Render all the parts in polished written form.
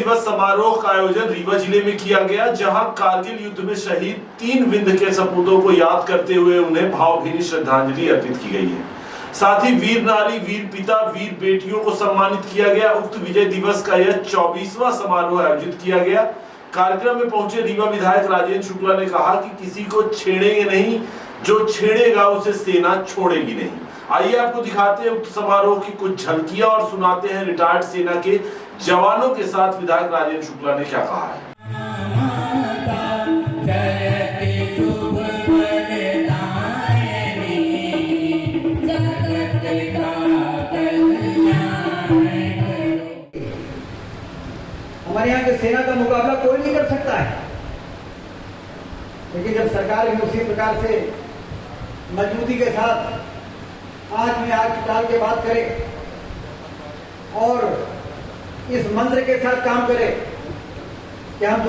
दिवस समारोह का आयोजन रीवा जिले में किया गया, जहां कारगिल युद्ध में शहीद 3 विंध्य के सपूतों को याद करते हुए उन्हें भावभीनी श्रद्धांजलि अर्पित की गई है। साथ ही वीर नारी, वीर पिता, वीर बेटियों को सम्मानित किया गया। उक्त विजय दिवस का यह 24वां समारोह आयोजित किया गया। कार्यक्रम में पहुंचे रीवा विधायक राजेंद्र शुक्ला ने कहा कि किसी को छेड़ेंगे नहीं, जो छेड़ेगा उसे सेना छोड़ेगी नहीं। आइए आपको दिखाते हैं उक्त समारोह की कुछ झलकियां और सुनाते हैं रिटायर्ड सेना के जवानों के साथ विधायक राजेंद्र शुक्ला ने क्या कहा है। हमारे यहाँ की सेना का मुकाबला कोई नहीं कर सकता है, लेकिन जब सरकार भी उसी प्रकार से मजबूती के साथ आंख में आंख डाल के बात करे और इस मंत्र के साथ काम करे कि हम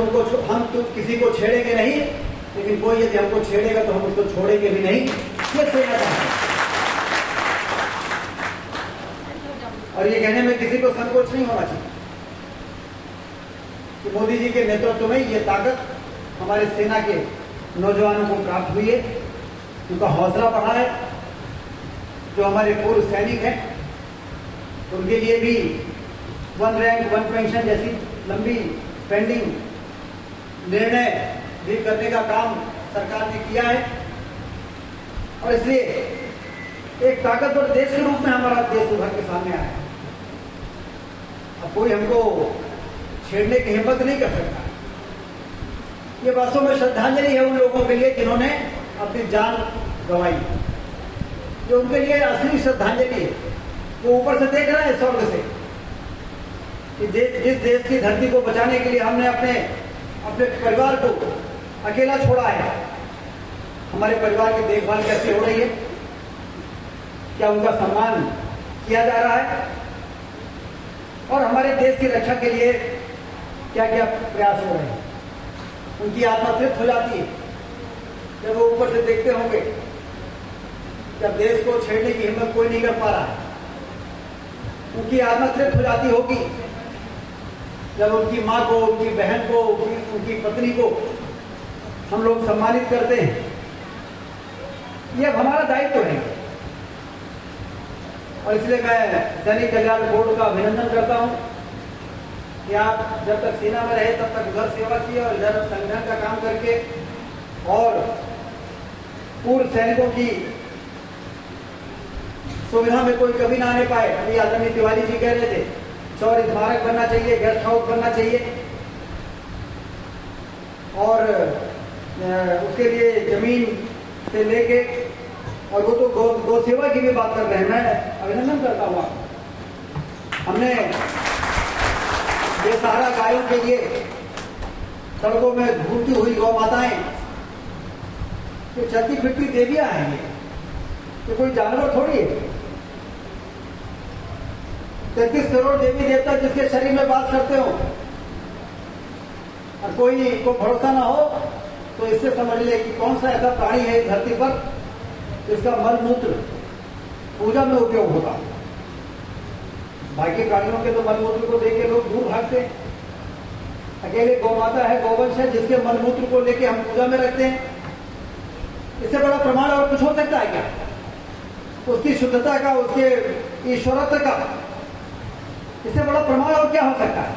किसी को छेड़ेंगे नहीं, लेकिन कोई यदि हमको छेड़ेगा तो हम उसको छोड़ेंगे भी नहीं, ये सेना का है। और ये कहने में किसी को संकोच नहीं होना चाहिए कि मोदी जी के नेतृत्व में ये ताकत हमारे सेना के नौजवानों को प्राप्त हुई है, उनका हौसला बढ़ा है। जो हमारे पूर्व सैनिक हैं उनके लिए भी 1 रैंक 1 पेंशन जैसी लंबी पेंडिंग निर्णय भी करने का काम सरकार ने किया है। और इसलिए एक ताकतवर देश के रूप में हमारा देश उभर के सामने आया है। अब कोई हमको छेड़ने की हिम्मत नहीं कर सकता। ये वास्तव में श्रद्धांजलि है उन लोगों के लिए जिन्होंने अपनी जान गंवाई। जो उनके लिए असली श्रद्धांजलि है, वो ऊपर से देख रहा है स्वर्ग से कि जिस देश की धरती को बचाने के लिए हमने अपने परिवार को अकेला छोड़ा है, हमारे परिवार की देखभाल कैसे हो रही है, क्या उनका सम्मान किया जा रहा है और हमारे देश की रक्षा के लिए क्या क्या प्रयास हो रहे हैं। उनकी आत्मा तृप्त हो जाती है जब वो ऊपर से देखते होंगे जब देश को छेड़ने की हिम्मत कोई नहीं कर पा रहा है। उनकी आत्मा तृप्त हो जाती होगी जब उनकी माँ को, उनकी बहन को, उनकी पत्नी को हम लोग सम्मानित करते हैं। ये अब हमारा दायित्व है और इसलिए मैं सैनिक कल्याण बोर्ड का अभिनंदन करता हूं कि आप जब तक सेना में रहे तब तक उधर सेवा की और इधर संगठन का काम करके और पूर्व सैनिकों की सुविधा में कोई कभी ना आने पाए। अभी आदरणीय तिवारी जी कह रहे थे शौर्य स्मारक बनना चाहिए, गेस्ट हाउस बनना चाहिए और उसके लिए जमीन से लेके और वो तो गौ सेवा की भी बात कर रहे हैं। मैं अभिनंदन करता हूँ आपको। हमने बेसहारा गायों के लिए सड़कों में घूमती हुई गौ माताएं, ये चलती फिरती देवियां हैं, ये कोई जानवर थोड़ी है। 33 करोड़ देवी देवता जिसके शरीर में बात करते हो और कोई को भरोसा ना हो तो इससे समझ ले कि कौन सा ऐसा प्राणी है इस धरती पर जिसका मल मूत्र पूजा में उपयोग होता। बाकी प्राणियों के तो मल मूत्र को देख के लोग दूर भागते हैं। अकेले गौ माता है, गौवंश है, जिसके मल मूत्र को लेके हम पूजा में रखते हैं। इससे बड़ा प्रमाण और कुछ हो सकता है क्या? उसकी शुद्धता का, उसके ईश्वरत्व का इससे बड़ा प्रमाण और क्या हो सकता है?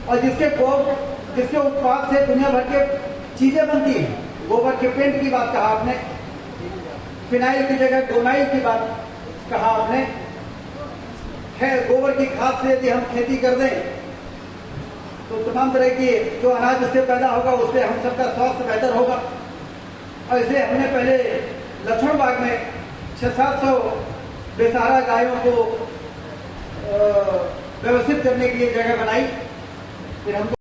और जिसके उत्पाद से दुनिया भर के चीजें बनती हैं। गोबर के पेंट की बात कहा आपने, फिनाइल की जगह गोनाइल की बात कहा आपने। खैर, गोबर की खाद से यदि हम खेती कर दें तो तमाम तरह की जो अनाज उससे पैदा होगा उससे हम सबका स्वास्थ्य बेहतर होगा। और इसे हमने पहले लक्ष्मण बाग में 600-700 बेसहारा गायों को व्यवस्थित करने के लिए जगह बनाई। फिर हमको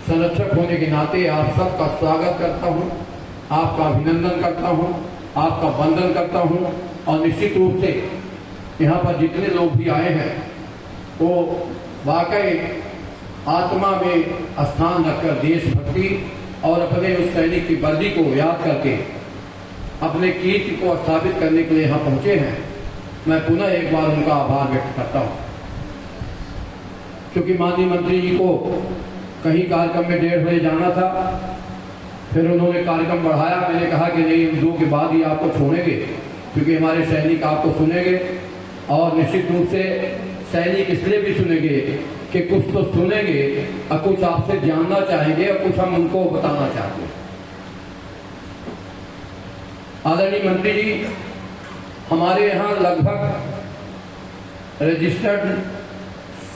संरक्षक होने के नाते आप सबका स्वागत करता हूं, आपका अभिनंदन करता हूं, आपका वंदन करता हूं और निश्चित रूप से यहाँ पर जितने लोग भी आए हैं वो वाकई आत्मा में स्थान रखकर देशभक्ति और अपने उस सैनिक की वर्दी को याद करके अपने कीर्ति को स्थापित करने के लिए यहाँ पहुंचे हैं। मैं पुनः एक बार उनका आभार व्यक्त करता हूं। क्योंकि माननीय मंत्री जी को कहीं कार्यक्रम में 1:30 बजे जाना था। फिर उन्होंने कार्यक्रम बढ़ाया। मैंने कहा कि नहीं, हम 2 के बाद ही आपको छोड़ेंगे, क्योंकि हमारे सैनिक आपको सुनेंगे और निश्चित रूप से सैनिक इसलिए भी सुनेंगे कि कुछ तो सुनेंगे और कुछ आपसे जानना चाहेंगे और कुछ हम उनको बताना चाहते हैं। आदरणीय मंत्री जी, हमारे यहाँ लगभग रजिस्टर्ड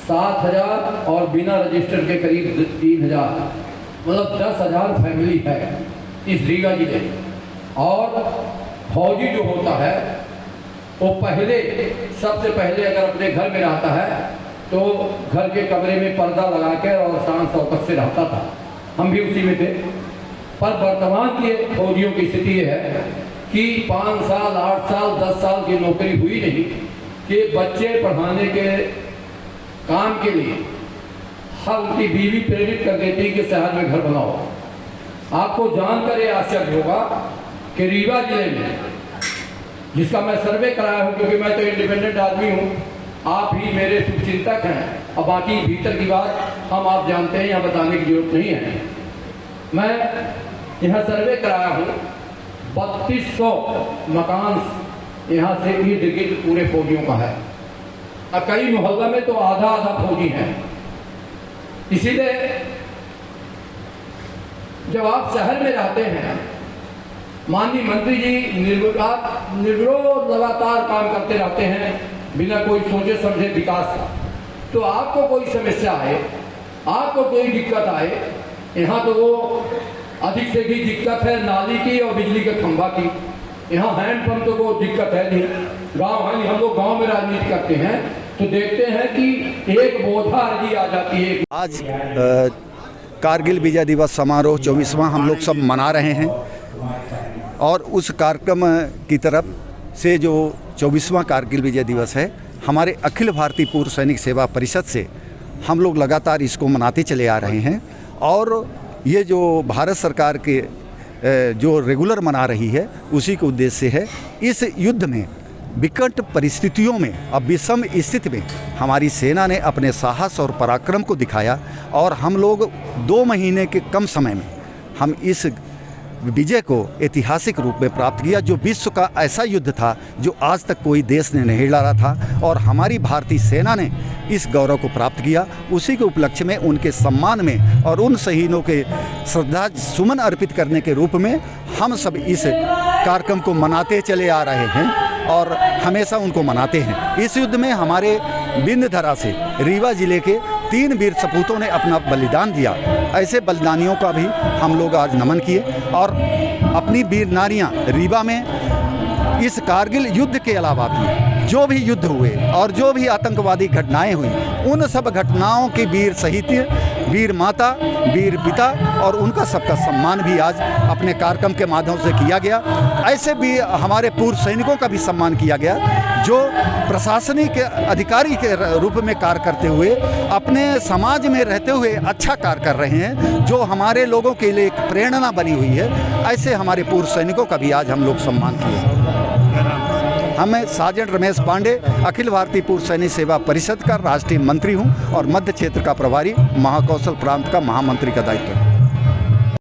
7,000 और बिना रजिस्टर्ड के करीब 3,000, मतलब 10,000 फैमिली है इस रीवा जिले में। और फौजी जो होता है वो सबसे पहले अगर अपने घर में रहता है तो घर के कमरे में पर्दा लगा कर और शान शौकत से रहता था। हम भी उसी में थे। पर वर्तमान के फौजियों की स्थिति ये है कि 5 साल, 8 साल, 10 साल की नौकरी हुई नहीं कि बच्चे पढ़ाने के काम के लिए हर उनकी बीवी प्रेरित कर देती कि शहर में घर बनाओ। आपको जानकर ये आश्चर्य होगा कि रीवा जिले में, जिसका मैं सर्वे कराया हूँ, क्योंकि मैं तो इंडिपेंडेंट आदमी हूँ, आप ही मेरे शुभचिंतक हैं और बाकी भीतर की बात हम आप जानते हैं, यहाँ बताने की जरूरत नहीं है। मैं यहाँ सर्वे कराया हूँ, 3200 मकान यहाँ से इर्द गिर्द पूरे फौजियों का है और कई मोहल्ला में तो आधा आधा फौजी हैं। इसीलिए जब आप शहर में रहते हैं, माननीय मंत्री जी निर्विरोध लगातार काम करते रहते हैं बिना कोई सोचे समझे विकास का, तो आपको कोई समस्या आए, आपको कोई दिक्कत आए, यहाँ तो वो अधिक से अधिक दिक्कत है नाली की और बिजली के खंभा की। यहाँ हैंडपंप तो कोई दिक्कत है नहीं, गांव है नहीं। हम लोग गांव में राजनीति करते हैं तो देखते हैं कि एक बोझा अर्जी आ जाती है। आज कारगिल विजय दिवस समारोह 24वां हम लोग सब मना रहे हैं और उस कार्यक्रम की तरफ से जो 24वां कारगिल विजय दिवस है, हमारे अखिल भारतीय पूर्व सैनिक सेवा परिषद से हम लोग लगातार इसको मनाते चले आ रहे हैं। और ये जो भारत सरकार के जो रेगुलर मना रही है उसी के उद्देश्य से है। इस युद्ध में विकट परिस्थितियों में, अब विषम स्थिति में हमारी सेना ने अपने साहस और पराक्रम को दिखाया और हम लोग 2 महीने के कम समय में हम इस विजय को ऐतिहासिक रूप में प्राप्त किया, जो विश्व का ऐसा युद्ध था जो आज तक कोई देश ने नहीं लड़ा था और हमारी भारतीय सेना ने इस गौरव को प्राप्त किया। उसी के उपलक्ष्य में, उनके सम्मान में और उन शहीदों के श्रद्धा सुमन अर्पित करने के रूप में हम सब इस कार्यक्रम को मनाते चले आ रहे हैं और हमेशा उनको मनाते हैं। इस युद्ध में हमारे विंध्यधरा से रीवा जिले के 3 वीर सपूतों ने अपना बलिदान दिया। ऐसे बलिदानियों का भी हम लोग आज नमन किए और अपनी वीर नारियां रीवा में इस कारगिल युद्ध के अलावा भी जो भी युद्ध हुए और जो भी आतंकवादी घटनाएं हुई, उन सब घटनाओं के वीर शहीद, वीर माता, वीर पिता और उनका सबका सम्मान भी आज अपने कार्यक्रम के माध्यम से किया गया। ऐसे भी हमारे पूर्व सैनिकों का भी सम्मान किया गया जो प्रशासनिक अधिकारी के रूप में कार्य करते हुए अपने समाज में रहते हुए अच्छा कार्य कर रहे हैं, जो हमारे लोगों के लिए एक प्रेरणा बनी हुई है। ऐसे हमारे पूर्व सैनिकों का भी आज हम लोग सम्मान किए। मैं सार्जेंट रमेश पांडे, अखिल भारतीय पूर्व सैनिक सेवा परिषद का राष्ट्रीय मंत्री हूं और मध्य क्षेत्र का प्रभारी, महाकौशल प्रांत का महामंत्री का दायित्व है।